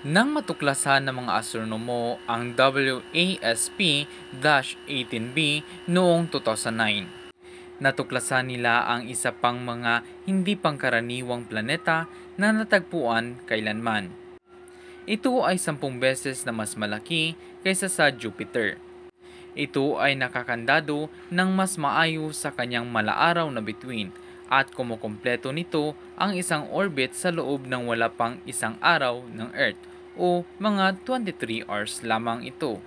Nang matuklasan ng mga astronomo ang WASP-18b noong 2009, natuklasan nila ang isa pang mga hindi pangkaraniwang planeta na natagpuan kailanman. Ito ay 10 beses na mas malaki kaysa sa Jupiter. Ito ay nakakandado ng mas maayos sa kanyang malaaraw na bituin at kumukumpleto nito ang isang orbit sa loob ng wala pang isang araw ng Earth o mga 23 hours lamang ito.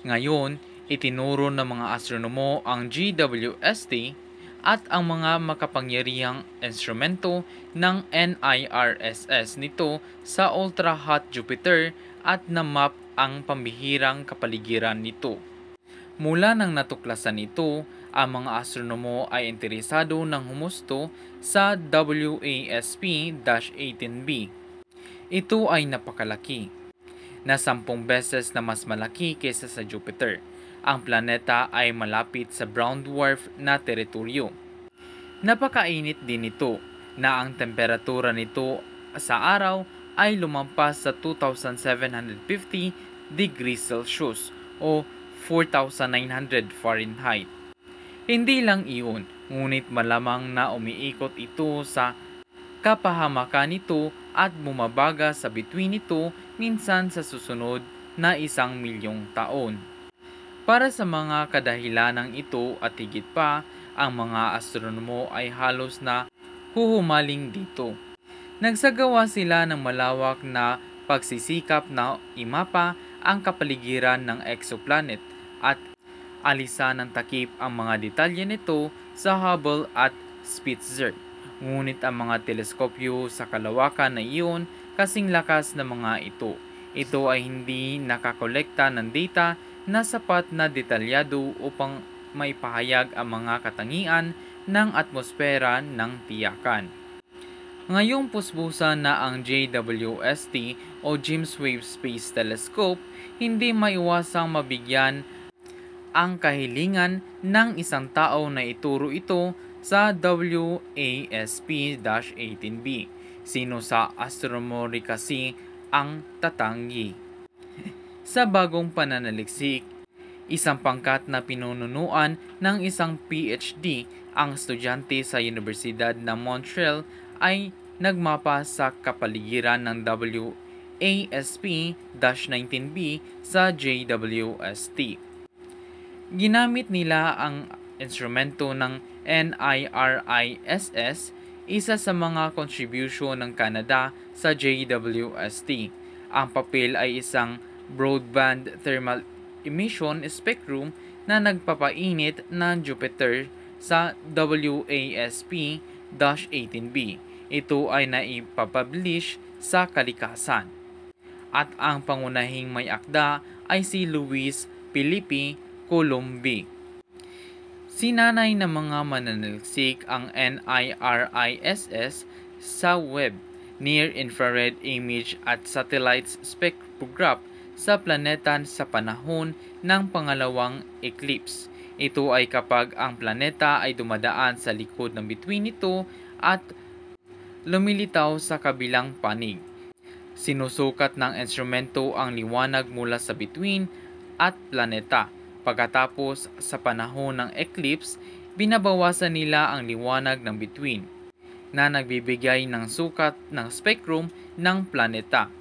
Ngayon, itinuro ng mga astronomo ang GWST at ang mga makapangyarihang instrumento ng NIRSS nito sa ultra-hot Jupiter at na-map ang pambihirang kapaligiran nito. Mula nang natuklasan ito, ang mga astronomo ay interesado ng humusto sa WASP-18b. Ito ay napakalaki, na 10 beses na mas malaki kaysa sa Jupiter. Ang planeta ay malapit sa brown dwarf na teritoryo. Napakainit din ito, na ang temperatura nito sa araw ay lumampas sa 2,750 degrees Celsius o 4,900 Fahrenheit. Hindi lang iyon, ngunit malamang na umiikot ito sa kapahamakan nito at bumabaga sa bituin nito minsan sa susunod na 1,000,000 taon. Para sa mga kadahilanang ito at higit pa, ang mga astronomo ay halos na huhumaling dito. Nagsagawa sila ng malawak na pagsisikap na imapa ang kapaligiran ng exoplanet at alisan ng takip ang mga detalye nito sa Hubble at Spitzer. Ngunit ang mga teleskopyo sa kalawakan na iyon kasing lakas ng mga ito. Ito ay hindi nakakolekta ng data na sapat na detalyado upang maipahayag ang mga katangian ng atmosfera ng tiyakan. Ngayong puspusan na ang JWST o James Webb Space Telescope, hindi maiwasang mabigyan ang kahilingan ng isang tao na ituro ito sa WASP-18b. Sino sa astronomy kasi ang tatanggi? Sa bagong pananaliksik, isang pangkat na pinununuan ng isang PhD, ang estudyante sa Universidad ng Montreal ay nagmapa sa kapaligiran ng WASP-19b sa JWST. Ginamit nila ang instrumento ng NIRISS, isa sa mga contribution ng Canada sa JWST. Ang papel ay isang broadband thermal emission spectrum na nagpapainit ng Jupiter sa WASP-18b. Ito ay naipapublish sa kalikasan. At ang pangunahing may akda ay si Luis Felipe Colombi. Sinanay ng mga mananaliksik ang NIRISS sa Webb, Near-Infrared Image at Satellites Spectrograph sa planeta sa panahon ng pangalawang eclipse. Ito ay kapag ang planeta ay dumadaan sa likod ng bituin nito at lumilitaw sa kabilang panig. Sinusukat ng instrumento ang liwanag mula sa bituin at planeta. Pagkatapos sa panahon ng eclipse, binabawasan nila ang liwanag ng bituin na nagbibigay ng sukat ng spectrum ng planeta.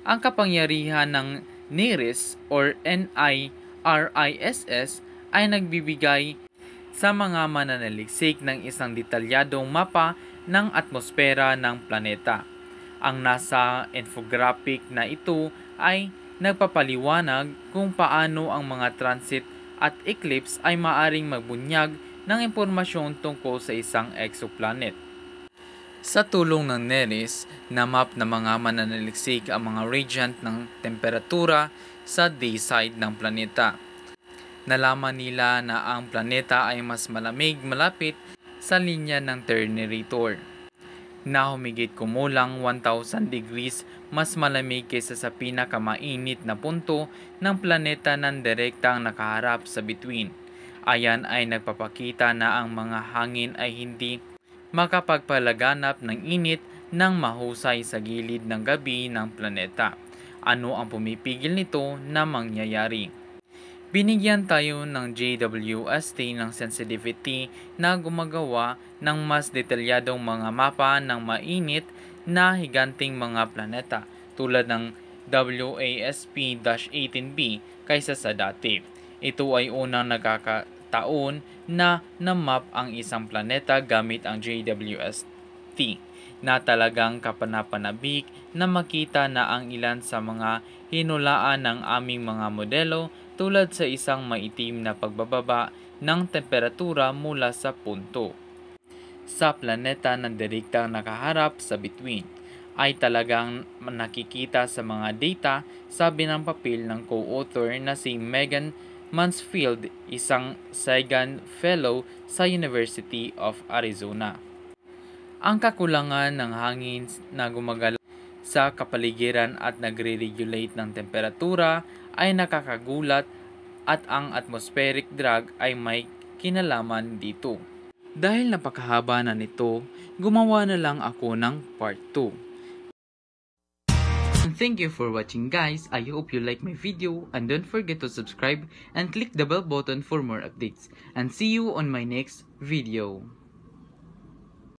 Ang kapangyarihan ng NIRISS or NIRISS ay nagbibigay sa mga mananaliksik ng isang detalyadong mapa ng atmosfera ng planeta. Ang nasa infographic na ito ay nagpapaliwanag kung paano ang mga transit at eclipse ay maaring magbunyag ng impormasyon tungkol sa isang exoplanet. Sa tulong ng NIRISS, na-map ng mga mananaliksik ang mga radiant ng temperatura sa day side ng planeta. Nalaman nila na ang planeta ay mas malamig malapit sa linya ng terminator, na humigit kumulang 1,000 degrees mas malamig kaysa sa pinakamainit na punto ng planeta ng direktang nakaharap sa bituin. Ayan ay nagpapakita na ang mga hangin ay hindi makapagpalaganap ng init ng mahusay sa gilid ng gabi ng planeta. Ano ang pumipigil nito na mangyayari? Binigyan tayo ng JWST ng sensitivity na gumagawa ng mas detalyadong mga mapa ng mainit na higanting mga planeta tulad ng WASP-18b kaysa sa dati. Ito ay unang nagkakataon na namap ang isang planeta gamit ang JWST na talagang kapanapanabik na makita na ang ilan sa mga hinulaan ng aming mga modelo tulad sa isang maitim na pagbababa ng temperatura mula sa punto sa planeta na direktang nakaharap sa bituin ay talagang nakikita sa mga data, sabi ng papel ng co-author na si Megan Mansfield, isang Sagan Fellow sa University of Arizona. Ang kakulangan ng hangin na gumagalaw sa kapaligiran at nagre-regulate ng temperatura ay nakakagulat at ang atmospheric drag ay may kinalaman dito. Dahil napakahaba na nito, gumawa na lang ako ng part 2. Thank you for watching guys. I hope you like my video and don't forget to subscribe and click the bell button for more updates. And see you on my next video.